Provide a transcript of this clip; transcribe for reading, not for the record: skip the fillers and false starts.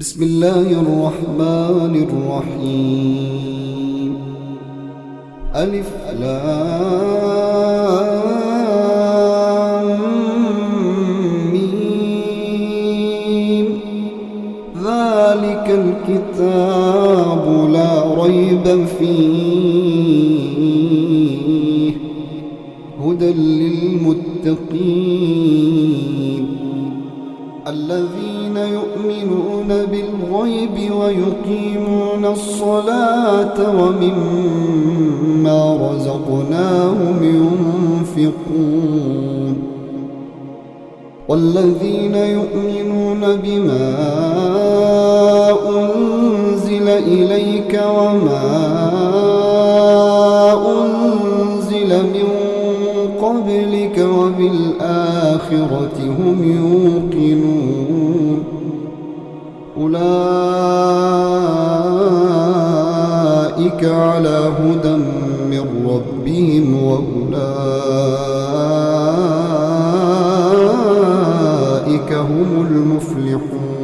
بسم الله الرحمن الرحيم. ألف لام ميم. ذلك الكتاب لا ريب فيه هدى للمتقين الذين يؤمنون بالغيب ويقيمون الصلاة ومما رزقناهم ينفقون والذين يؤمنون بما أنزل إليك وما أنزل من قبلك وبالآخرة هم يوقنون أولئك على هدى من ربهم وأولئك هم المفلحون.